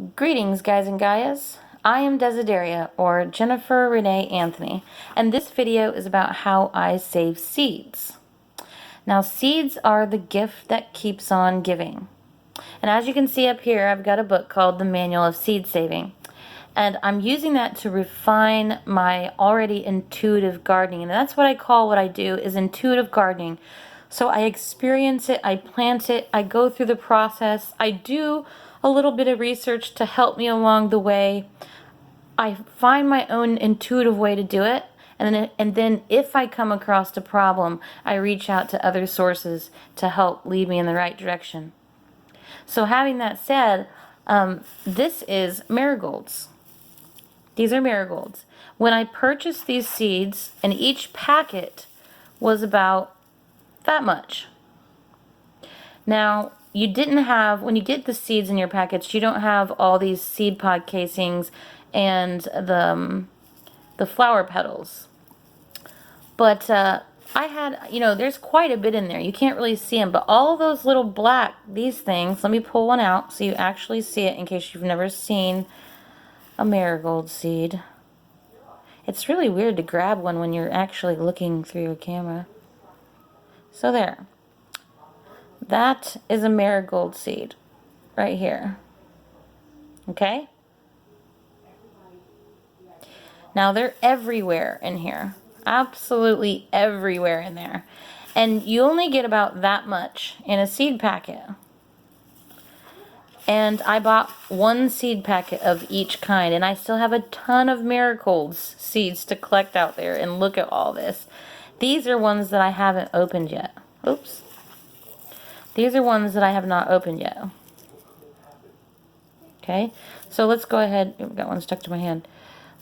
Greetings, guys and gaias. I am Desideria, or Jennifer Renee Anthony, and this video is about how I save seeds. Now, seeds are the gift that keeps on giving. And as you can see up here, I've got a book called The Manual of Seed Saving. And I'm using that to refine my already intuitive gardening. And that's what I call what I do, is intuitive gardening. So I experience it, I plant it, I go through the process, I do a little bit of research to help me along the way. I find my own intuitive way to do it, and then if I come across a problem, I reach out to other sources to help lead me in the right direction. So having that said, this is marigolds. These are marigolds. When I purchased these seeds, and each packet was about that much. Now, you didn't have, when you get the seeds in your packets, you don't have all these seed pod casings and the flower petals. But I had, there's quite a bit in there. You can't really see them, but all those little black, these things, let me pull one out so you actually see it in case you've never seen a marigold seed. It's really weird to grab one when you're actually looking through your camera. So there. That is a marigold seed right here. Okay? Now they're everywhere in here. Absolutely everywhere in there. And you only get about that much in a seed packet. And I bought one seed packet of each kind, and I still have a ton of marigolds seeds to collect out there. And look at all this. These are ones that I haven't opened yet. Oops. These are ones that I have not opened yet. Okay, so let's go ahead. I've got one stuck to my hand.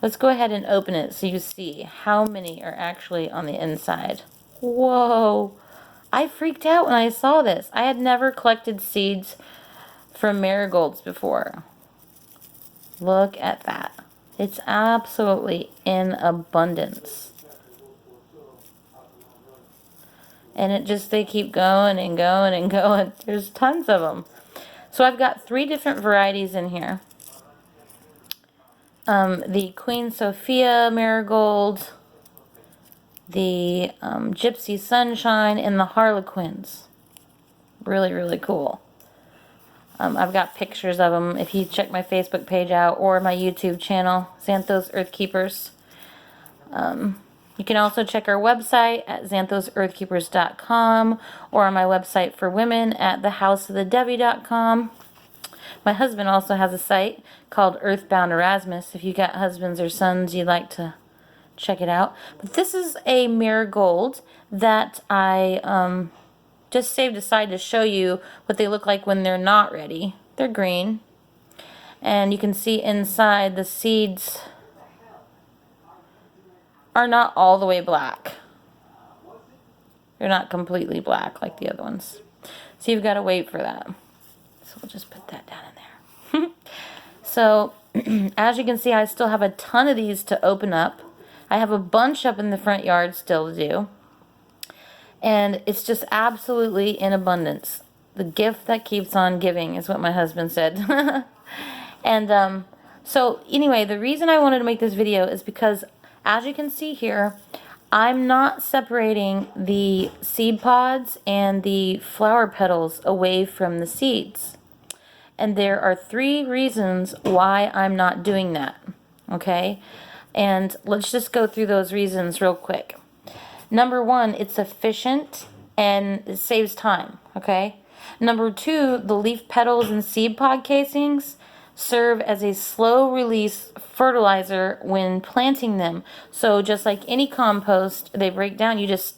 Let's go ahead and open it so you see how many are actually on the inside. Whoa! I freaked out when I saw this. I had never collected seeds from marigolds before. Look at that. It's absolutely in abundance. And it just, they keep going and going and going. There's tons of them. So I've got 3 different varieties in here. The Queen Sophia marigold, the Gypsy Sunshine, and the Harlequins. Really, really cool. I've got pictures of them if you check my Facebook page out or my YouTube channel, XAnthos Earthkeepers. You can also check our website at XAnthosEarthkeepers.com or on my website for women at thehouseofthedevi.com. My husband also has a site called Earthbound Erasmus. If you got husbands or sons, you'd like to check it out. But this is a marigold that I just saved aside to show you what they look like when they're not ready. They're green. And you can see inside the seeds are not all the way black. They're not completely black like the other ones. So you've got to wait for that. So we'll just put that down in there. So as you can see, I still have a ton of these to open up. I have a bunch up in the front yard still to do. And it's just absolutely in abundance. The gift that keeps on giving is what my husband said. And so anyway, the reason I wanted to make this video is because, as you can see here, I'm not separating the seed pods and the flower petals away from the seeds. And there are 3 reasons why I'm not doing that. Okay? And let's just go through those reasons real quick. Number 1, it's efficient and it saves time. Okay? Number 2, the leaf petals and seed pod casings serve as a slow release fertilizer when planting them. So just like any compost, they break down. You just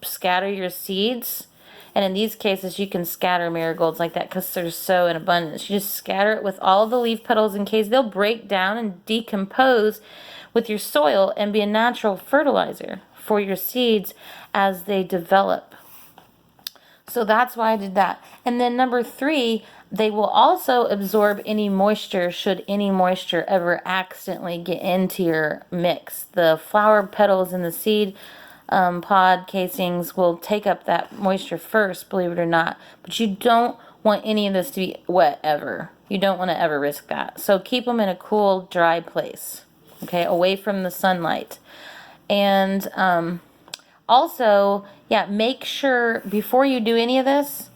scatter your seeds. And in these cases, you can scatter marigolds like that because they're so in abundance. You just scatter it with all the leaf petals in case they'll break down and decompose with your soil and be a natural fertilizer for your seeds as they develop. So that's why I did that. And then number 3, they will also absorb any moisture should any moisture ever accidentally get into your mix. The flower petals and the seed pod casings will take up that moisture first, believe it or not. But you don't want any of this to be wet ever. You don't want to ever risk that. So keep them in a cool, dry place, okay, away from the sunlight. And also, yeah, make sure before you do any of this,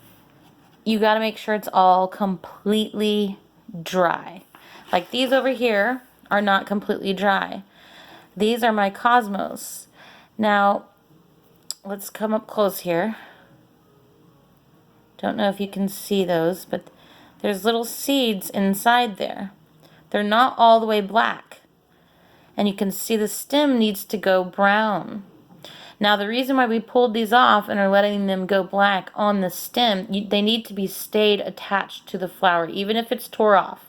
you got to make sure it's all completely dry. Like these over here are not completely dry. These are my cosmos. Now, let's come up close here. Don't know if you can see those, but there's little seeds inside there. They're not all the way black. And you can see the stem needs to go brown. Now, the reason why we pulled these off and are letting them go black on the stem, they need to be stayed attached to the flower, even if it's tore off.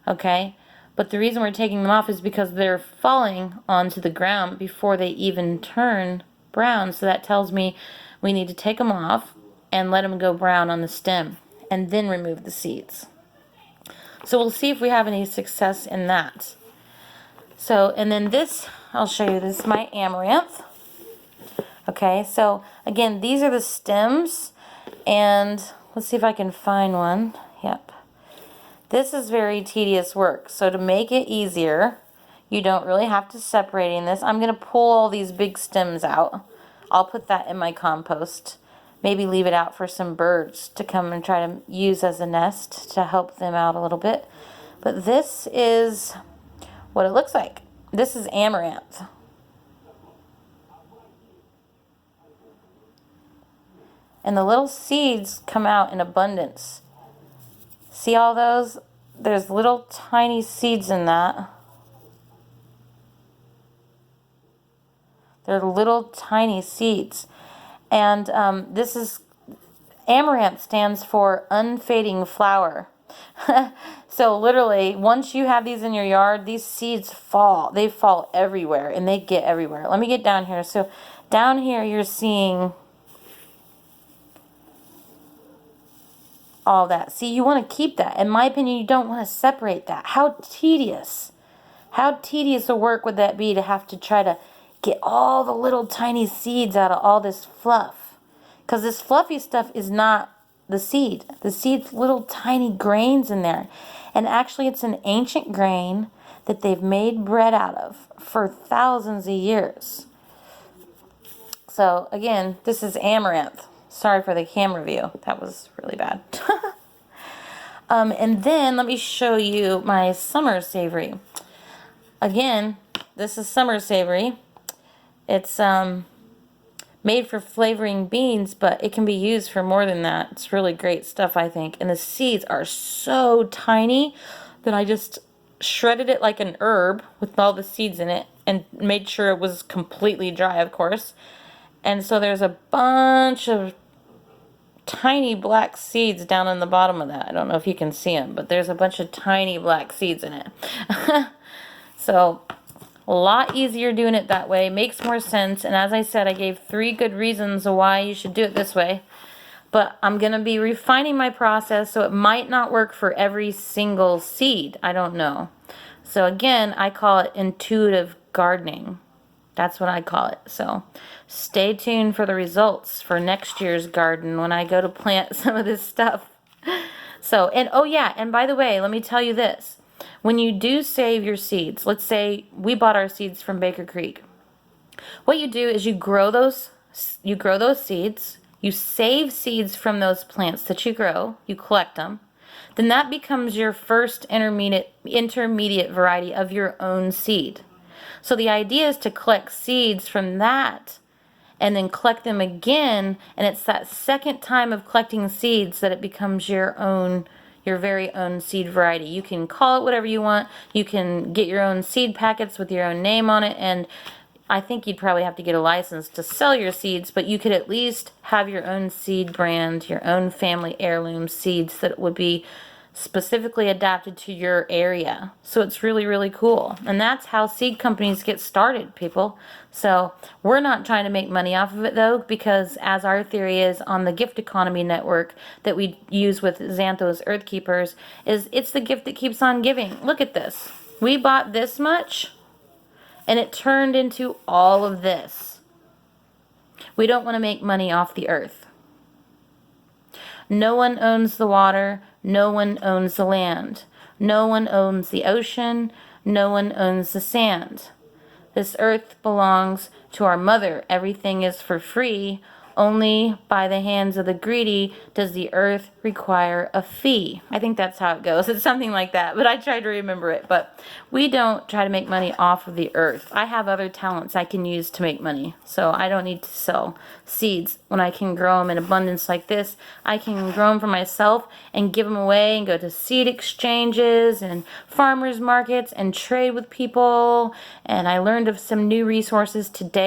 Okay? But the reason we're taking them off is because they're falling onto the ground before they even turn brown. So that tells me we need to take them off and let them go brown on the stem and then remove the seeds. So we'll see if we have any success in that. So, and then this, I'll show you, this is my amaranth. Okay, so again, these are the stems, and let's see if I can find one. Yep. This is very tedious work, so to make it easier, you don't really have to separate this. I'm going to pull all these big stems out. I'll put that in my compost. Maybe leave it out for some birds to come and try to use as a nest to help them out a little bit. But this is what it looks like. This is amaranth. And the little seeds come out in abundance. See all those? There's little tiny seeds in that. They're little tiny seeds. And this is, amaranth stands for unfading flower. So literally, once you have these in your yard, these seeds fall. They fall everywhere, and they get everywhere. Let me get down here. So down here, you're seeing all that. See, you want to keep that. In my opinion, you don't want to separate that. How tedious. How tedious a work would that be to have to try to get all the little tiny seeds out of all this fluff? Because this fluffy stuff is not the seed. The seed's little tiny grains in there. And actually, it's an ancient grain that they've made bread out of for thousands of years. So, again, this is amaranth. Sorry for the camera view. That was really bad. And then let me show you my summer savory. Again, this is summer savory. It's made for flavoring beans, but it can be used for more than that. It's really great stuff, I think. And the seeds are so tiny that I just shredded it like an herb with all the seeds in it and made sure it was completely dry, of course. And so there's a bunch of tiny black seeds down in the bottom of that. I don't know if you can see them, but there's a bunch of tiny black seeds in it. So a lot easier doing it that way. Makes more sense. And as I said, I gave 3 good reasons why you should do it this way. But I'm going to be refining my process, so it might not work for every single seed. I don't know. So again, I call it intuitive gardening. That's what I call it. So stay tuned for the results for next year's garden when I go to plant some of this stuff. So, and oh yeah, and by the way, let me tell you this. When you do save your seeds, let's say we bought our seeds from Baker Creek. What you do is you grow those seeds, you save seeds from those plants that you grow, you collect them. Then that becomes your first intermediate variety of your own seed. So the idea is to collect seeds from that and then collect them again, and it's that second time of collecting seeds that it becomes your very own seed variety. You can call it whatever you want. You can get your own seed packets with your own name on it, and I think you'd probably have to get a license to sell your seeds, but you could at least have your own seed brand, your own family heirloom seeds that would be specifically adapted to your area. So it's really, really cool. And that's how seed companies get started, people. So we're not trying to make money off of it, though, because as our theory is on the gift economy network that we use with XAnthos Earthkeepers, is it's the gift that keeps on giving. Look at this. We bought this much, and it turned into all of this. We don't want to make money off the earth. No one owns the water. No one owns the land. No one owns the ocean. No one owns the sand. This earth belongs to our mother. Everything is for free. Only by the hands of the greedy does the earth require a fee. I think that's how it goes. It's something like that, but I tried to remember it. But we don't try to make money off of the earth. I have other talents I can use to make money, so I don't need to sell seeds when I can grow them in abundance like this. I can grow them for myself and give them away and go to seed exchanges and farmers markets and trade with people. And I learned of some new resources today.